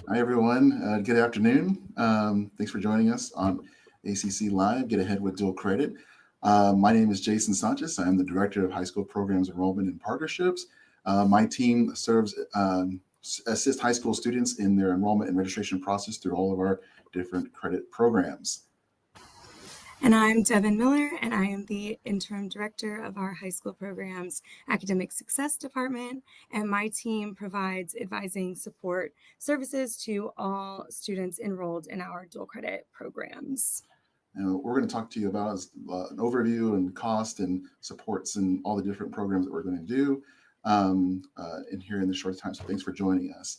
Hi, everyone. Good afternoon. Thanks for joining us on ACC Live, Get Ahead with Dual Credit. My name is Jason Sanchez. I'm the Director of High School Programs Enrollment and Partnerships. My team serves, assist high school students in their enrollment and registration process through all of our different credit programs. And I'm Devin Miller, and I am the interim director of our high school programs academic success department. And my team provides advising support services to all students enrolled in our dual credit programs. We're going to talk to you about an overview and cost and supports and all the different programs that we're going to do in here in the short time. So thanks for joining us.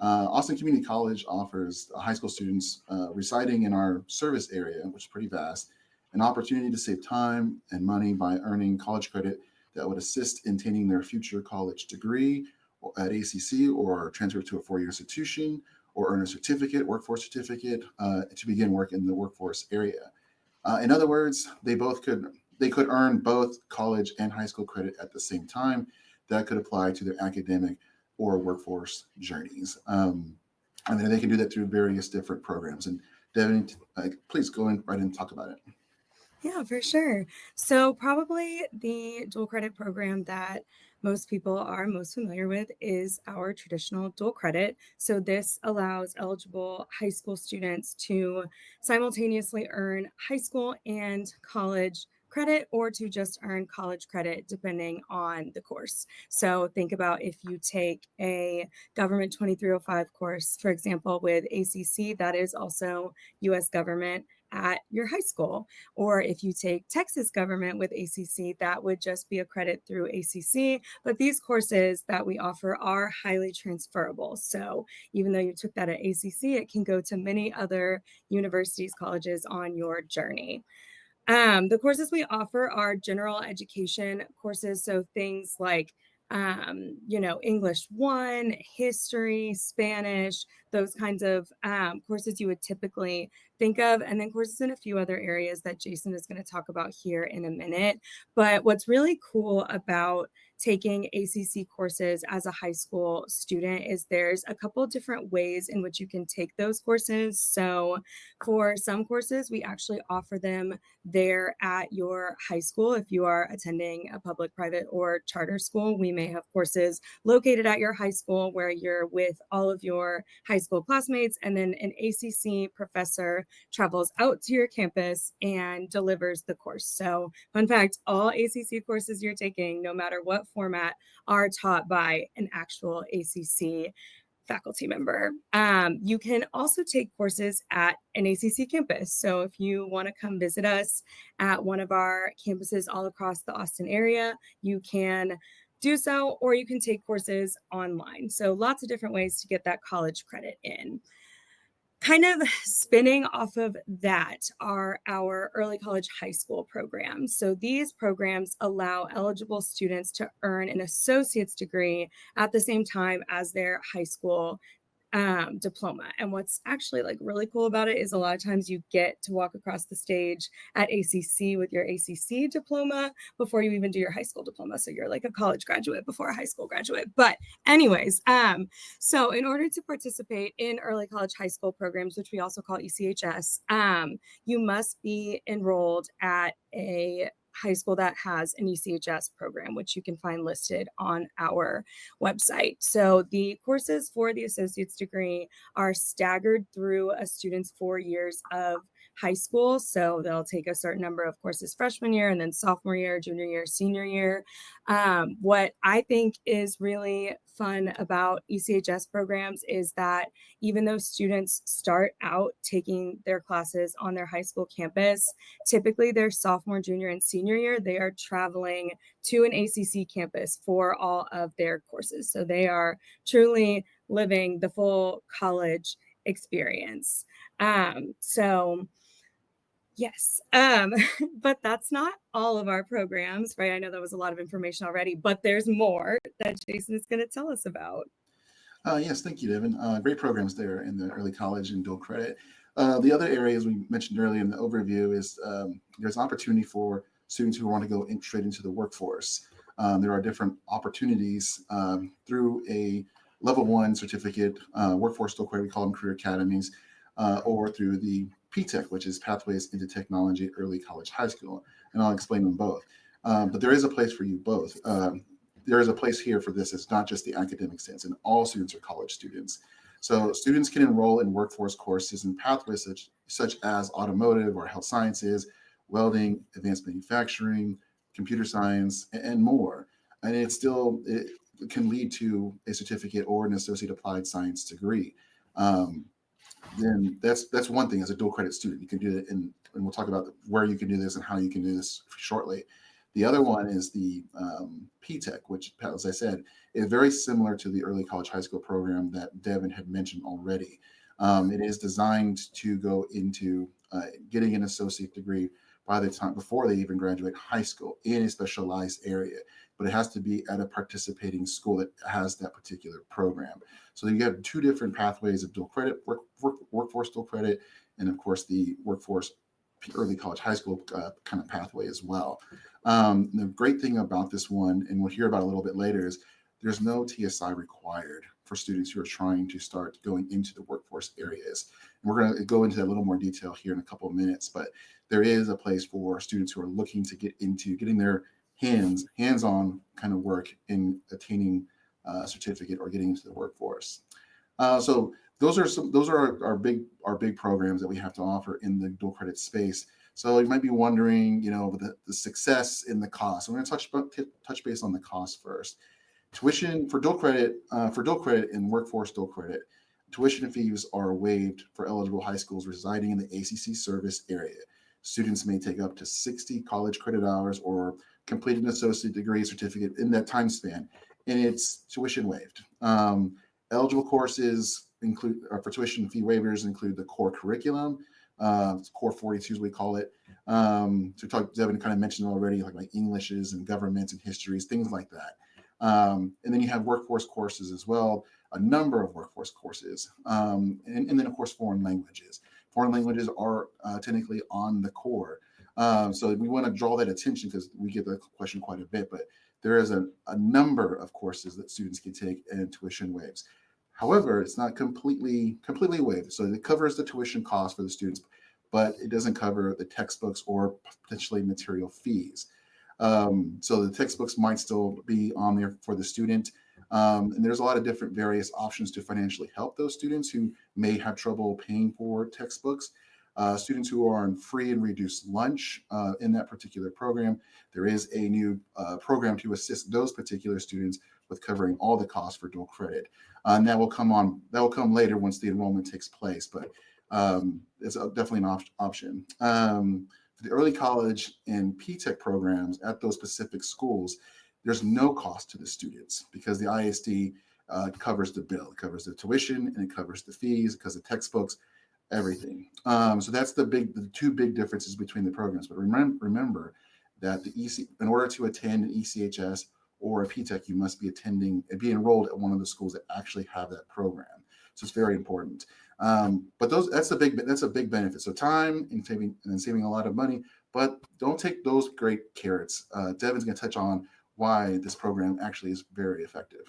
Austin Community College offers high school students residing in our service area, which is pretty vast, an opportunity to save time and money by earning college credit that would assist in attaining their future college degree at ACC or transfer to a four-year institution or earn a certificate, workforce certificate, to begin work in the workforce area. In other words, they could earn both college and high school credit at the same time. That could apply to their academic or workforce journeys. And then they can do that through various different programs. And Devin, please go in right and talk about it. Yeah, for sure. So, probably the dual credit program that most people are most familiar with is our traditional dual credit. So, this allows eligible high school students to simultaneously earn high school and college credit or to just earn college credit depending on the course. So, think about if you take a government 2305 course, for example, with ACC, that is also US government at your high school. Or if you take Texas government with ACC, that would just be a credit through ACC. But these courses that we offer are highly transferable. So even though you took that at ACC, it can go to many other universities, colleges on your journey. The courses we offer are general education courses. So things like, English 1, history, Spanish, those kinds of courses you would typically think of, and then courses in a few other areas that Jason is going to talk about here in a minute. But what's really cool about taking ACC courses as a high school student is there's a couple different ways in which you can take those courses. So for some courses, we actually offer them there at your high school. If you are attending a public, private, or charter school, we may have courses located at your high school where you're with all of your high school classmates, and then an ACC professor travels out to your campus and delivers the course. So, fun fact, all ACC courses you're taking, no matter what format, are taught by an actual ACC faculty member. You can also take courses at an ACC campus. So if you want to come visit us at one of our campuses all across the Austin area, you can do so, or you can take courses online. So lots of different ways to get that college credit in. Kind of spinning off of that are our early college high school programs. So these programs allow eligible students to earn an associate's degree at the same time as their high school diploma. And what's actually like really cool about it is a lot of times you get to walk across the stage at ACC with your ACC diploma before you even do your high school diploma. So you're like a college graduate before a high school graduate. But anyways, so in order to participate in early college high school programs, which we also call ECHS, you must be enrolled at a high school that has an ECHS program, which you can find listed on our website. So the courses for the associate's degree are staggered through a student's 4 years of high school. So they'll take a certain number of courses freshman year and then sophomore year, junior year, senior year. What I think is really fun about ECHS programs is that even though students start out taking their classes on their high school campus, typically their sophomore, junior, and senior year, they are traveling to an ACC campus for all of their courses. So they are truly living the full college experience. So yes, but that's not all of our programs, right? I know that was a lot of information already, but there's more that Jason is going to tell us about. Yes, thank you, Devin. Great programs there in the early college and dual credit. The other areas we mentioned earlier in the overview is there's opportunity for students who want to go straight into the workforce. There are different opportunities through a level one certificate, workforce dual credit, we call them career academies, or through the PTech, which is Pathways into Technology, Early College, High School. And I'll explain them both. But there is a place for you both. There is a place here for this. It's not just the academic sense, and all students are college students. So students can enroll in workforce courses and pathways such as automotive or health sciences, welding, advanced manufacturing, computer science, and more. And it can lead to a certificate or an associate applied science degree. Um, then that's one thing. As a dual credit student, you can do it and we'll talk about where you can do this and how you can do this shortly. The other one is the PTech, which, as I said, is very similar to the early college high school program that Devin had mentioned already. It is designed to go into getting an associate degree by the time before they even graduate high school in a specialized area, but it has to be at a participating school that has that particular program. So you have two different pathways of dual credit, workforce dual credit, and of course the workforce early college high school kind of pathway as well. The great thing about this one, and we'll hear about a little bit later, is there's no TSI required for students who are trying to start going into the workforce areas. And we're going to go into a little more detail here in a couple of minutes, but there is a place for students who are looking to get into getting their hands-on kind of work in attaining a certificate or getting into the workforce. So those are our big programs that we have to offer in the dual credit space. So you might be wondering, the success and the cost. I'm going to touch base on the cost first. Tuition for dual credit and workforce dual credit, tuition fees are waived for eligible high schools residing in the ACC service area. Students may take up to 60 college credit hours or complete an associate degree certificate in that time span, and it's tuition waived. Eligible courses include for tuition fee waivers include the core curriculum, core 42 as we call it. Devin kind of mentioned already, like Englishes and governments and histories, things like that. And then you have workforce courses as well, a number of workforce courses, and then of course foreign languages. Foreign languages are technically on the core. So we want to draw that attention because we get the question quite a bit, but there is a number of courses that students can take and tuition waives. However, it's not completely waived. So it covers the tuition cost for the students, but it doesn't cover the textbooks or potentially material fees. So the textbooks might still be on there for the student. And there's a lot of different various options to financially help those students who may have trouble paying for textbooks. Students who are on free and reduced lunch in that particular program. There is a new program to assist those particular students with covering all the costs for dual credit. And that will come later once the enrollment takes place, but it's definitely an option. For the early college and PTech programs at those specific schools, there's no cost to the students because the ISD covers the bill. It covers the tuition and it covers the fees because of textbooks, everything. So that's the two big differences between the programs. But remember that in order to attend an ECHS or a PTech, you must be enrolled at one of the schools that actually have that program. So it's very important. But that's a big benefit. So time and saving a lot of money, but don't take those great carrots. Devin's going to touch on why this program actually is very effective.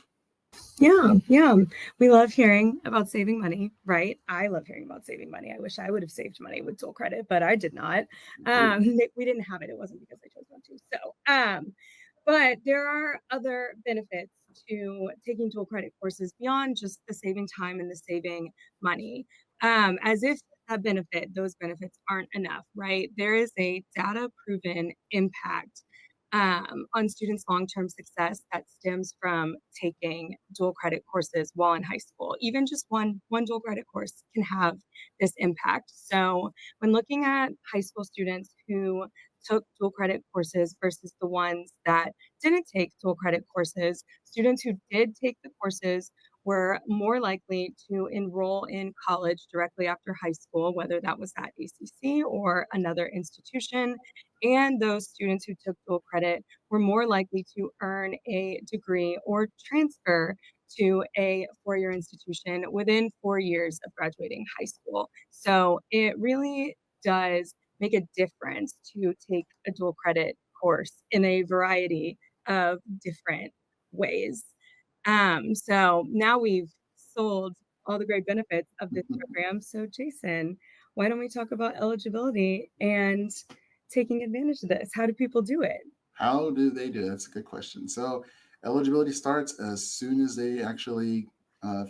Yeah. We love hearing about saving money, right? I love hearing about saving money. I wish I would have saved money with dual credit, but I did not. We didn't have it. It wasn't because I chose not to. But there are other benefits to taking dual credit courses beyond just the saving time and the saving money. As if those benefits aren't enough, right? There is a data proven impact on students' long-term success that stems from taking dual credit courses while in high school. Even just one dual credit course can have this impact. So when looking at high school students who took dual credit courses versus the ones that didn't take dual credit courses, students who did take the courses were more likely to enroll in college directly after high school, whether that was at ACC or another institution. And those students who took dual credit were more likely to earn a degree or transfer to a four-year institution within 4 years of graduating high school. So it really does make a difference to take a dual credit course in a variety of different ways. So now we've sold all the great benefits of this program. So Jason, why don't we talk about eligibility and taking advantage of this? How do people do it? How do they do it? That's a good question. So eligibility starts as soon as they actually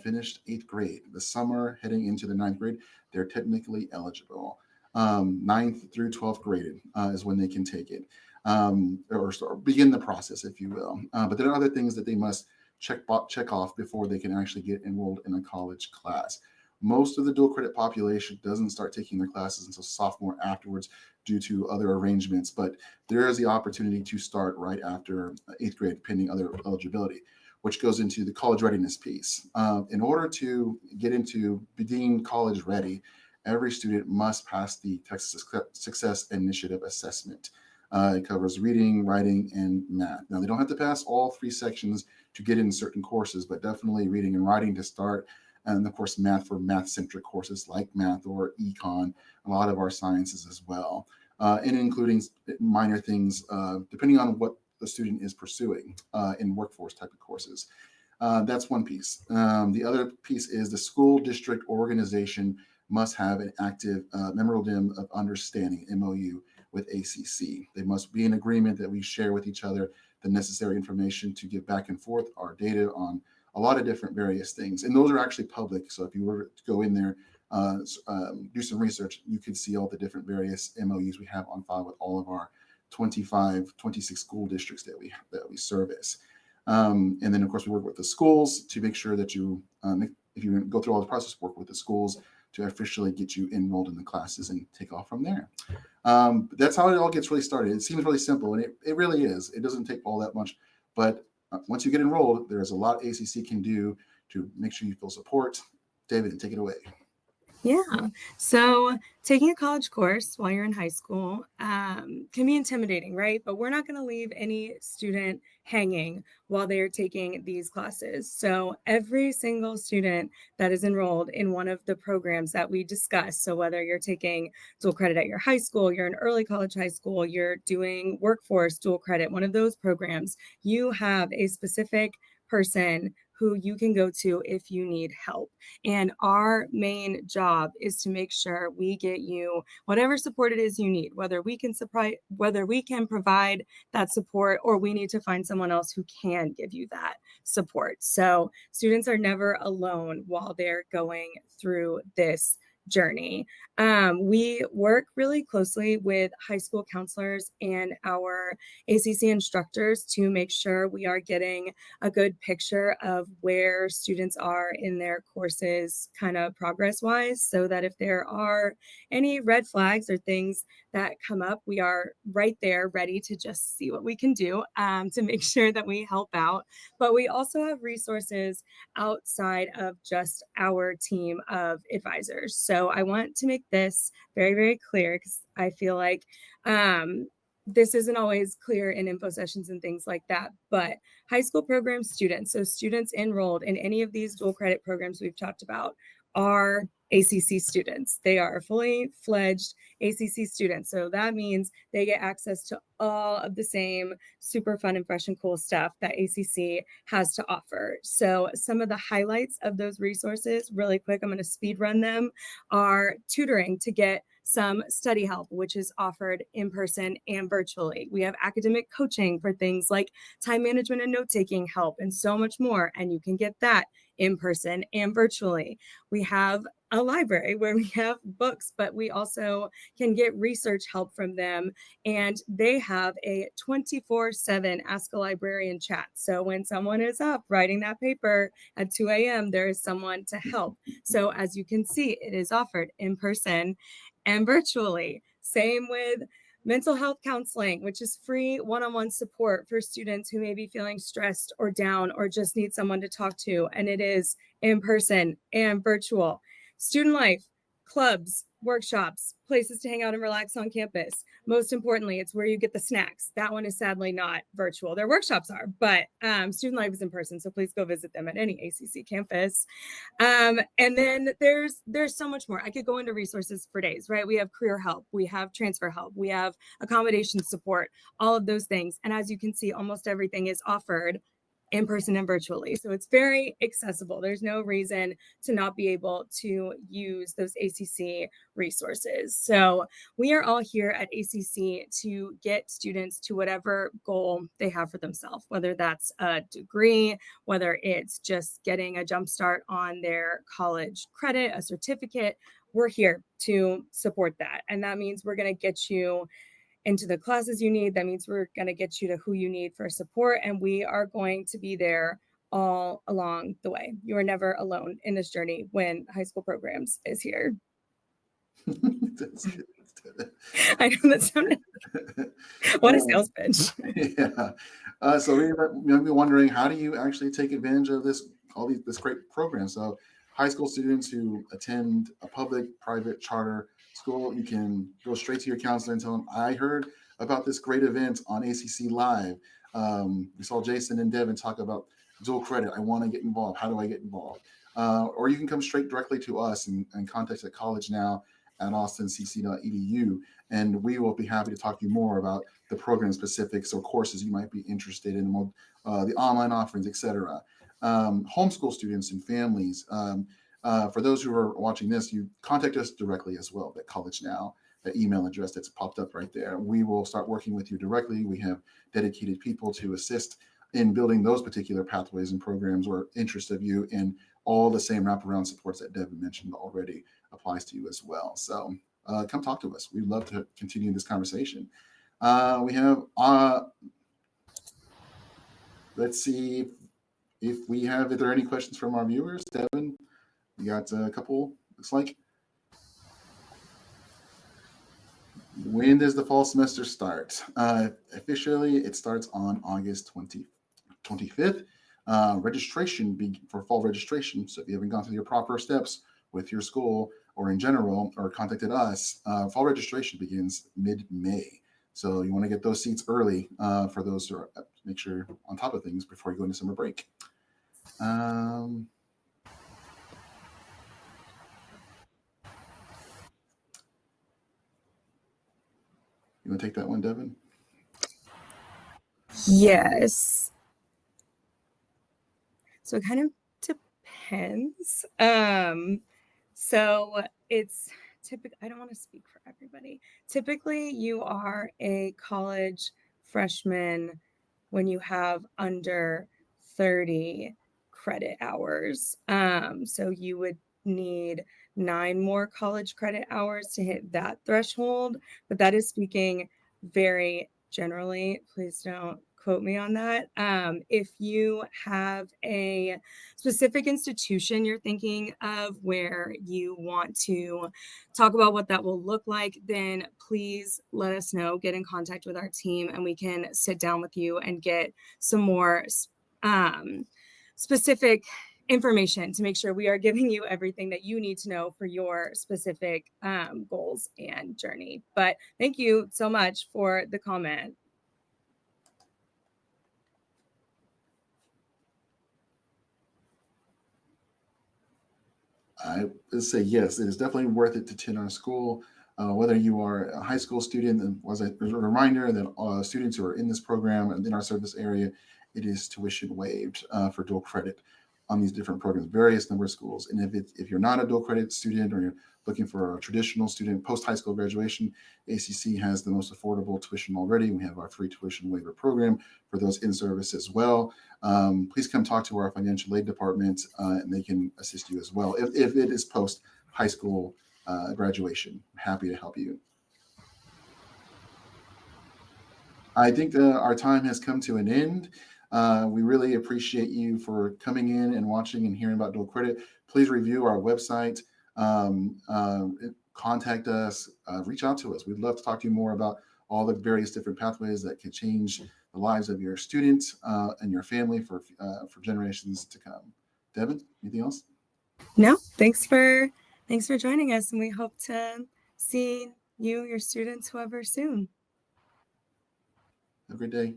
finished eighth grade. The summer heading into the ninth grade, they're technically eligible. Ninth through 12th grade is when they can take it, or begin the process, if you will. But there are other things that they must check off before they can actually get enrolled in a college class. Most of the dual credit population doesn't start taking their classes until sophomore afterwards due to other arrangements, but there is the opportunity to start right after eighth grade, pending other eligibility, which goes into the college readiness piece. In order to get into being college ready, every student must pass the Texas Success Initiative assessment. It covers reading, writing, and math. Now, they don't have to pass all three sections to get in certain courses, but definitely reading and writing to start. And of course, math for math-centric courses like math or econ, a lot of our sciences as well, and including minor things depending on what the student is pursuing in workforce type of courses. That's one piece. The other piece is the school district organization must have an active memorandum of understanding, MOU, with ACC. They must be in agreement that we share with each other the necessary information to give back and forth our data on a lot of different various things. And those are actually public. So if you were to go in there, do some research, you could see all the different various MOUs we have on file with all of our 25, 26 school districts that we service. And then, of course, we work with the schools to make sure that you, if you go through all the process, work with the schools to officially get you enrolled in the classes and take off from there. But that's how it all gets really started. It seems really simple, and it really is. It doesn't take all that much, but once you get enrolled, there's a lot ACC can do to make sure you feel support. David, take it away. Yeah. So taking a college course while you're in high school can be intimidating, right? But we're not going to leave any student hanging while they're taking these classes. So every single student that is enrolled in one of the programs that we discussed, so whether you're taking dual credit at your high school, you're in early college high school, you're doing workforce dual credit, one of those programs, you have a specific person who you can go to if you need help. And our main job is to make sure we get you whatever support it is you need, whether we can provide that support or we need to find someone else who can give you that support. So students are never alone while they're going through this journey. We work really closely with high school counselors and our ACC instructors to make sure we are getting a good picture of where students are in their courses, kind of progress wise, so that if there are any red flags or things that come up, we are right there ready to just see what we can do to make sure that we help out. But we also have resources outside of just our team of advisors. So I want to make this very, very clear because I feel like this isn't always clear in info sessions and things like that, but high school program students, so students enrolled in any of these dual credit programs we've talked about, are ACC students. They are fully fledged ACC students. So that means they get access to all of the same super fun and fresh and cool stuff that ACC has to offer. So some of the highlights of those resources, really quick, I'm going to speed run them, are tutoring to get some study help, which is offered in person and virtually. We have academic coaching for things like time management and note-taking help and so much more. And you can get that in person and virtually. We have a library where we have books, but we also can get research help from them. And they have a 24/7 Ask a Librarian chat. So when someone is up writing that paper at 2 a.m., there is someone to help. So as you can see, it is offered in person and virtually. Same with mental health counseling, which is free one-on-one support for students who may be feeling stressed or down or just need someone to talk to. And it is in person and virtual. Student life, clubs, workshops, places to hang out and relax on campus. Most importantly, it's where you get the snacks. That one is sadly not virtual. Their workshops are, but student life is in person. So please go visit them at any ACC campus. And then there's so much more. I could go into resources for days, right? We have career help, we have transfer help, we have accommodation support, all of those things. And as you can see, almost everything is offered in person and virtually. So it's very accessible. There's no reason to not be able to use those ACC resources. So we are all here at ACC to get students to whatever goal they have for themselves, whether that's a degree, whether it's just getting a jump start on their college credit, a certificate. We're here to support that. And that means we're going to get you into the classes you need. That means we're going to get you to who you need for support. And we are going to be there all along the way. You are never alone in this journey when high school programs is here. That's good. I know that sounded what a sales pitch. Yeah. So we may be wondering, how do you actually take advantage of this great program? So high school students who attend a public, private, charter school, you can go straight to your counselor and tell them, I heard about this great event on ACC Live. We saw Jason and Devin talk about dual credit. I want to get involved. How do I get involved? Or you can come straight directly to us and contact the college now at austincc.edu, and we will be happy to talk to you more about the program specifics or courses you might be interested in, the online offerings, etc. Homeschool students and families. For those who are watching this, you contact us directly as well at College Now, the email address that's popped up right there. We will start working with you directly. We have dedicated people to assist in building those particular pathways and programs or interests of you, and all the same wraparound supports that Devin mentioned already applies to you as well. So come talk to us. We'd love to continue this conversation. We have, let's see if there are any questions from our viewers. Devin, you got a couple, looks like. When does the fall semester start? Officially, it starts on August 25th. Registration for fall registration. So if you haven't gone through your proper steps with your school or in general, or contacted us, fall registration begins mid-May. So you want to get those seats early for those who are, make sure you're on top of things before you go into summer break. You want to take that one, Devin? Yes. So it kind of depends. So it's typically, I don't want to speak for everybody. Typically, you are a college freshman when you have under 30 credit hours. So you would need 9 more college credit hours to hit that threshold, but that is speaking very generally. Please don't quote me on that. If you have a specific institution you're thinking of where you want to talk about what that will look like, then please let us know. Get in contact with our team and we can sit down with you and get some more specific information to make sure we are giving you everything that you need to know for your specific goals and journey. But thank you so much for the comment. I would say yes, it is definitely worth it to attend our school. Whether you are a high school student, and as a reminder that students who are in this program and in our service area, it is tuition waived for dual credit on these different programs, various number of schools. And if you're not a dual credit student or you're looking for a traditional student post high school graduation, ACC has the most affordable tuition already. We have our free tuition waiver program for those in service as well. Please come talk to our financial aid department and they can assist you as well. If it is post high school graduation, I'm happy to help you. I think our time has come to an end. We really appreciate you for coming in and watching and hearing about dual credit. Please review our website, contact us, reach out to us. We'd love to talk to you more about all the various different pathways that can change the lives of your students and your family for generations to come. Devin, anything else? No, thanks for joining us, and we hope to see you, your students, whoever soon. Have a great day.